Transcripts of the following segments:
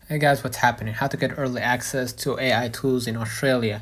Hey guys, what's happening? How to get early access to AI tools in Australia.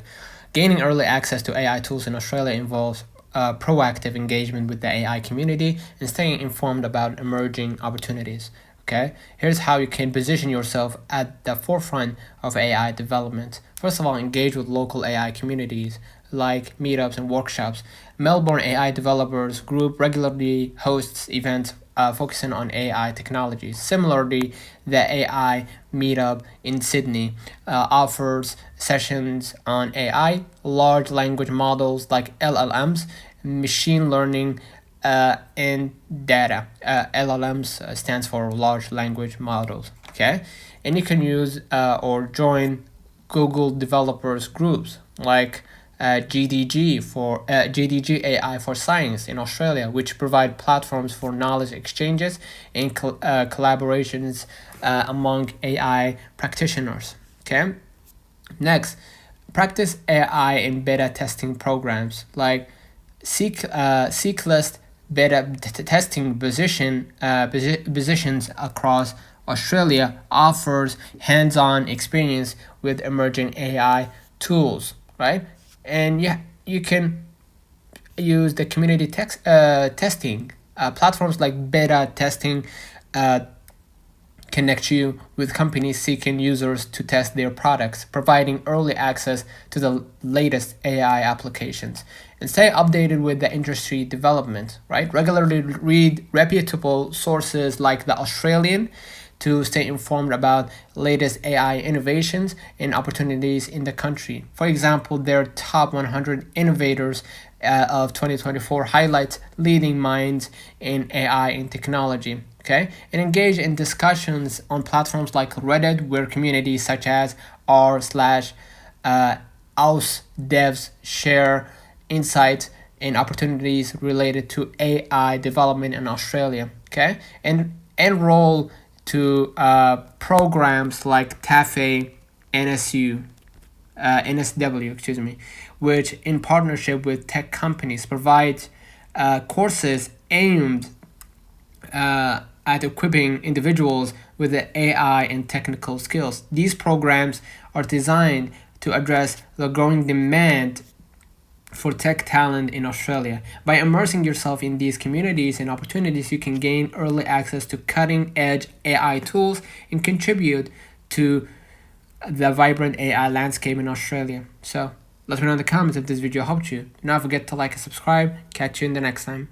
Gaining early access to AI tools in Australia involves proactive engagement with the AI community and staying informed about emerging opportunities. Okay, here's how you can position yourself at the forefront of AI development. First of all, engage with local AI communities like meetups and workshops. Melbourne AI Developers Group regularly hosts events focusing on AI technologies. Similarly, the AI Meetup in Sydney offers sessions on AI, large language models like LLMs, machine learning, and data. LLMs stands for large language models. Okay, and you can use or join Google developers groups like GDG AI for Science in Australia, which provide platforms for knowledge exchanges and collaborations among AI practitioners. Okay, next, practice AI in beta testing programs like Seeklist beta testing positions across Australia offers hands-on experience with emerging AI tools, right? And yeah, you can use the community testing platforms like beta testing connect you with companies seeking users to test their products, providing early access to the latest AI applications. And stay updated with the industry development, right? Regularly read reputable sources like The Australian to stay informed about latest AI innovations and opportunities in the country. For example, their top 100 innovators of 2024 highlights leading minds in AI and technology. Okay, and engage in discussions on platforms like Reddit, where communities such as r/aus devs share insights and opportunities related to AI development in Australia. Okay, and enroll to programs like TAFE, NSW, which in partnership with tech companies provide courses aimed at equipping individuals with the AI and technical skills. These programs are designed to address the growing demand for tech talent in Australia. By immersing yourself in these communities and opportunities, you can gain early access to cutting edge AI tools and contribute to the vibrant AI landscape in Australia. So let me know in the comments if this video helped you. Do not forget to like and subscribe. Catch you in the next time.